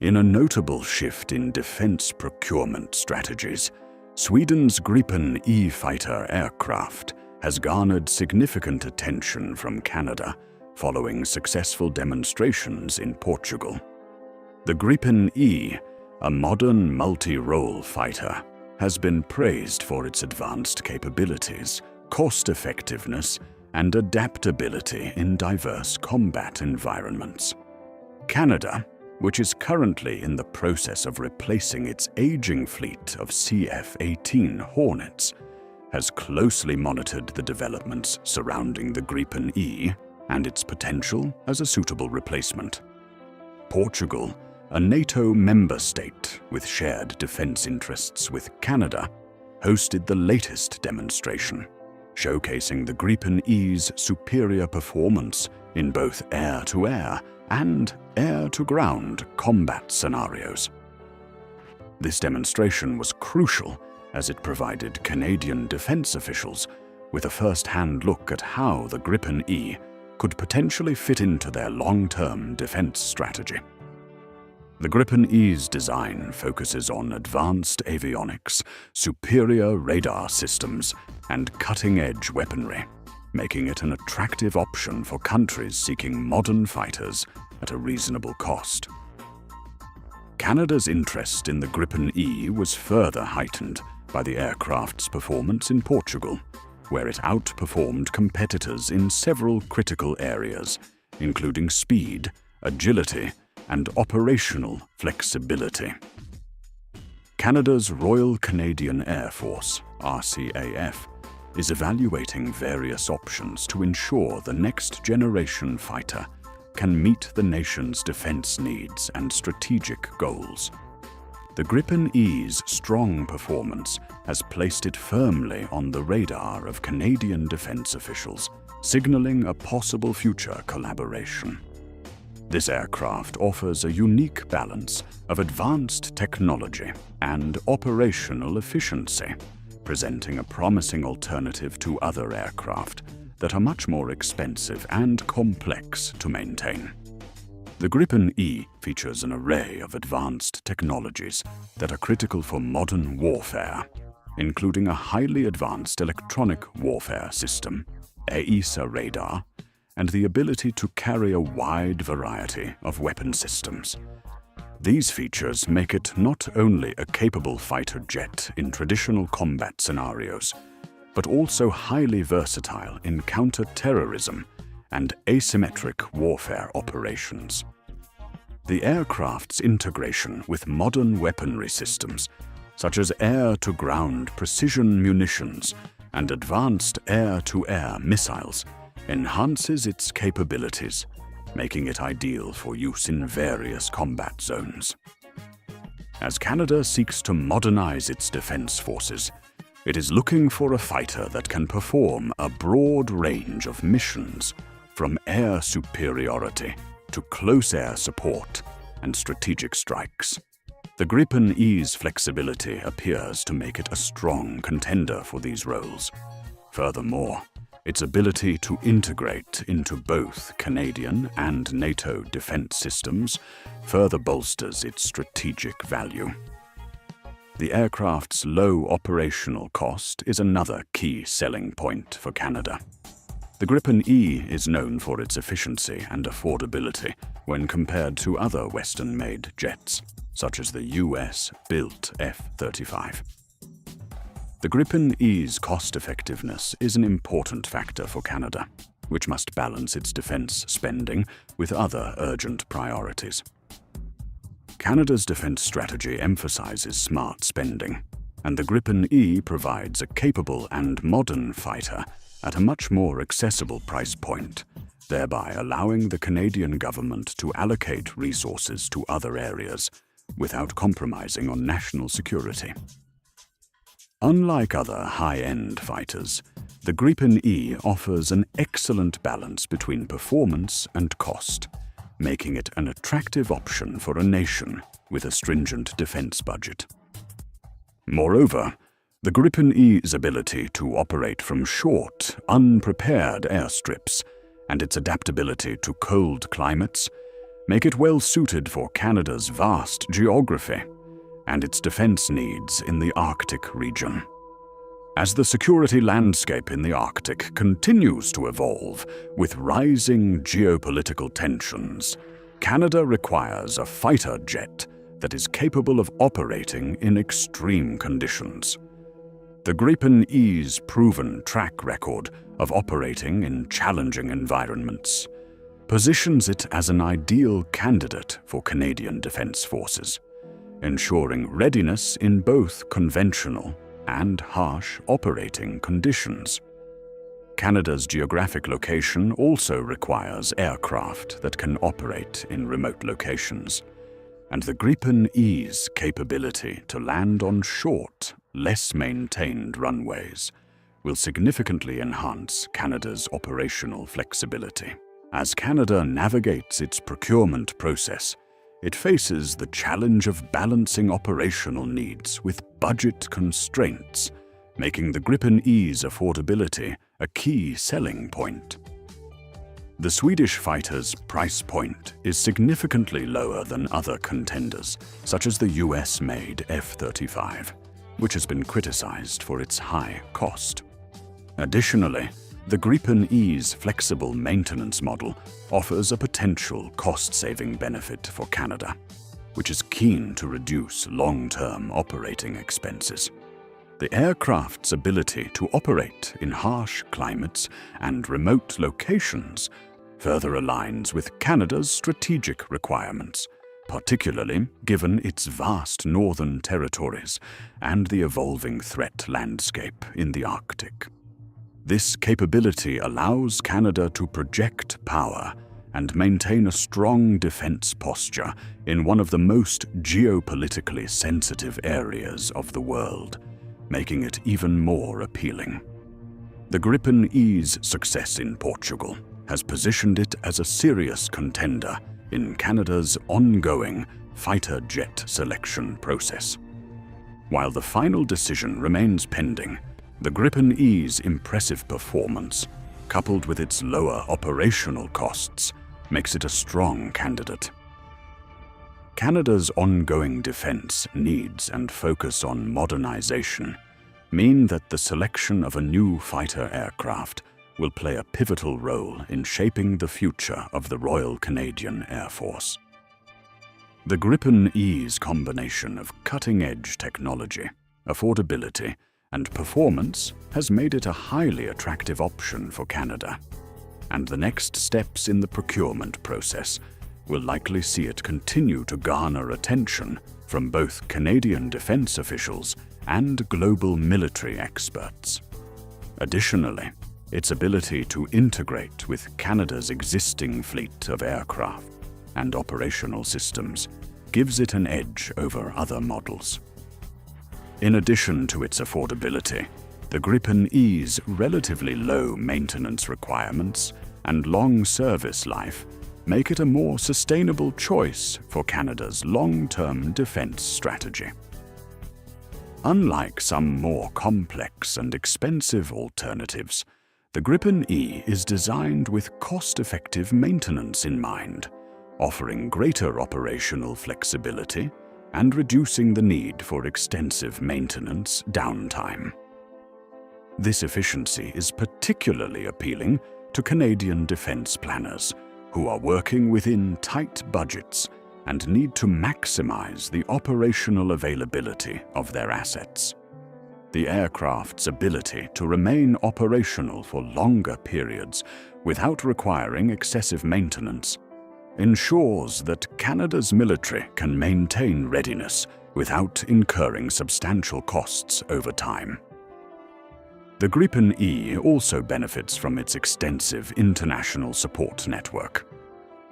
In a notable shift in defense procurement strategies, Sweden's Gripen E fighter aircraft has garnered significant attention from Canada following successful demonstrations in Portugal. The Gripen E, a modern multi-role fighter, has been praised for its advanced capabilities, cost-effectiveness, and adaptability in diverse combat environments. Canada, which is currently in the process of replacing its aging fleet of CF-18 Hornets, has closely monitored the developments surrounding the Gripen E and its potential as a suitable replacement. Portugal, a NATO member state with shared defense interests with Canada, hosted the latest demonstration, showcasing the Gripen E's superior performance in both air-to-air and air-to-ground combat scenarios. This demonstration was crucial as it provided Canadian defense officials with a first-hand look at how the Gripen E could potentially fit into their long-term defense strategy. The Gripen E's design focuses on advanced avionics, superior radar systems, and cutting-edge weaponry, making it an attractive option for countries seeking modern fighters at a reasonable cost. Canada's interest in the Gripen E was further heightened by the aircraft's performance in Portugal, where it outperformed competitors in several critical areas, including speed, agility, and operational flexibility. Canada's Royal Canadian Air Force, RCAF, is evaluating various options to ensure the next-generation fighter can meet the nation's defense needs and strategic goals. The Gripen E's strong performance has placed it firmly on the radar of Canadian defense officials, signaling a possible future collaboration. This aircraft offers a unique balance of advanced technology and operational efficiency, presenting a promising alternative to other aircraft that are much more expensive and complex to maintain. The Gripen E features an array of advanced technologies that are critical for modern warfare, including a highly advanced electronic warfare system, AESA radar, and the ability to carry a wide variety of weapon systems. These features make it not only a capable fighter jet in traditional combat scenarios, but also highly versatile in counter-terrorism and asymmetric warfare operations. The aircraft's integration with modern weaponry systems, such as air-to-ground precision munitions and advanced air-to-air missiles, enhances its capabilities, making it ideal for use in various combat zones. As Canada seeks to modernize its defense forces, it is looking for a fighter that can perform a broad range of missions, from air superiority to close air support and strategic strikes. The Gripen E's flexibility appears to make it a strong contender for these roles. Furthermore, its ability to integrate into both Canadian and NATO defense systems further bolsters its strategic value. The aircraft's low operational cost is another key selling point for Canada. The Gripen E is known for its efficiency and affordability when compared to other Western-made jets, such as the US-built F-35. The Gripen E's cost-effectiveness is an important factor for Canada, which must balance its defense spending with other urgent priorities. Canada's defense strategy emphasizes smart spending, and the Gripen E provides a capable and modern fighter at a much more accessible price point, thereby allowing the Canadian government to allocate resources to other areas without compromising on national security. Unlike other high-end fighters, the Gripen E offers an excellent balance between performance and cost, making it an attractive option for a nation with a stringent defense budget. Moreover, the Gripen E's ability to operate from short, unprepared airstrips and its adaptability to cold climates make it well suited for Canada's vast geography and its defense needs in the Arctic region. As the security landscape in the Arctic continues to evolve with rising geopolitical tensions, Canada requires a fighter jet that is capable of operating in extreme conditions. The Gripen E's proven track record of operating in challenging environments positions it as an ideal candidate for Canadian Defence Forces, ensuring readiness in both conventional and harsh operating conditions. Canada's geographic location also requires aircraft that can operate in remote locations, and the Gripen E's capability to land on short, less maintained runways will significantly enhance Canada's operational flexibility. As Canada navigates its procurement process, it faces the challenge of balancing operational needs with budget constraints, making the Gripen E's affordability a key selling point. The Swedish fighter's price point is significantly lower than other contenders, such as the US-made F-35, which has been criticized for its high cost. Additionally, the Gripen E's flexible maintenance model offers a potential cost-saving benefit for Canada, which is keen to reduce long-term operating expenses. The aircraft's ability to operate in harsh climates and remote locations further aligns with Canada's strategic requirements, particularly given its vast northern territories and the evolving threat landscape in the Arctic. This capability allows Canada to project power and maintain a strong defense posture in one of the most geopolitically sensitive areas of the world, making it even more appealing. The Gripen E's success in Portugal has positioned it as a serious contender in Canada's ongoing fighter jet selection process. While the final decision remains pending, the Gripen E's impressive performance, coupled with its lower operational costs, makes it a strong candidate. Canada's ongoing defense needs and focus on modernization mean that the selection of a new fighter aircraft will play a pivotal role in shaping the future of the Royal Canadian Air Force. The Gripen E's combination of cutting-edge technology, affordability, and performance has made it a highly attractive option for Canada, and the next steps in the procurement process will likely see it continue to garner attention from both Canadian defense officials and global military experts. Additionally, its ability to integrate with Canada's existing fleet of aircraft and operational systems gives it an edge over other models. In addition to its affordability, the Gripen E's relatively low maintenance requirements and long service life make it a more sustainable choice for Canada's long-term defense strategy. Unlike some more complex and expensive alternatives, the Gripen E is designed with cost-effective maintenance in mind, offering greater operational flexibility and reducing the need for extensive maintenance downtime. This efficiency is particularly appealing to Canadian defense planners who are working within tight budgets and need to maximize the operational availability of their assets. The aircraft's ability to remain operational for longer periods without requiring excessive maintenance ensures that Canada's military can maintain readiness without incurring substantial costs over time. The Gripen E also benefits from its extensive international support network.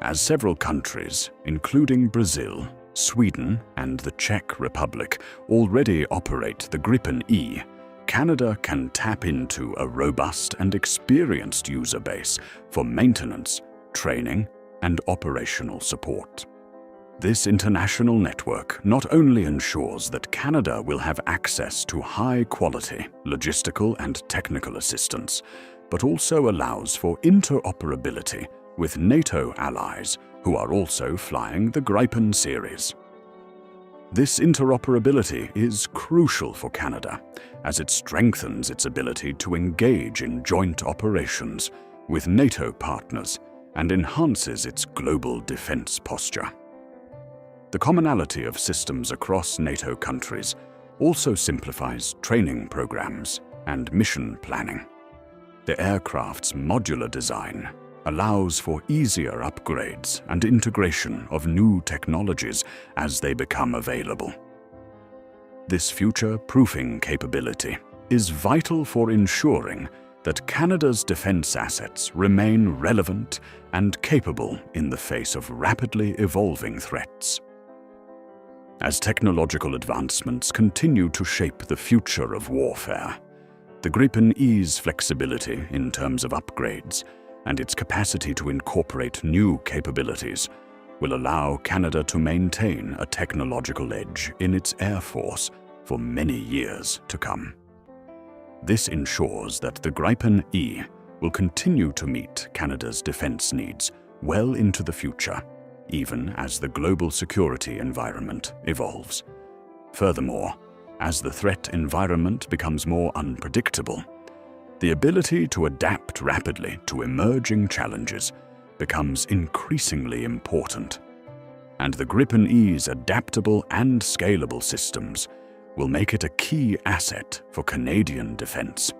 As several countries, including Brazil, Sweden, and the Czech Republic, already operate the Gripen E, Canada can tap into a robust and experienced user base for maintenance, training, and operational support. This international network not only ensures that Canada will have access to high-quality logistical and technical assistance, but also allows for interoperability with NATO allies who are also flying the Gripen series. This interoperability is crucial for Canada, as it strengthens its ability to engage in joint operations with NATO partners and enhances its global defense posture. The commonality of systems across NATO countries also simplifies training programs and mission planning. The aircraft's modular design allows for easier upgrades and integration of new technologies as they become available. This future-proofing capability is vital for ensuring that Canada's defense assets remain relevant and capable in the face of rapidly evolving threats. As technological advancements continue to shape the future of warfare, the Gripen E's flexibility in terms of upgrades and its capacity to incorporate new capabilities will allow Canada to maintain a technological edge in its air force for many years to come. This ensures that the Gripen E will continue to meet Canada's defense needs well into the future, even as the global security environment evolves. Furthermore, as the threat environment becomes more unpredictable, the ability to adapt rapidly to emerging challenges becomes increasingly important, and the Gripen E's adaptable and scalable systems will make it a key asset for Canadian defense.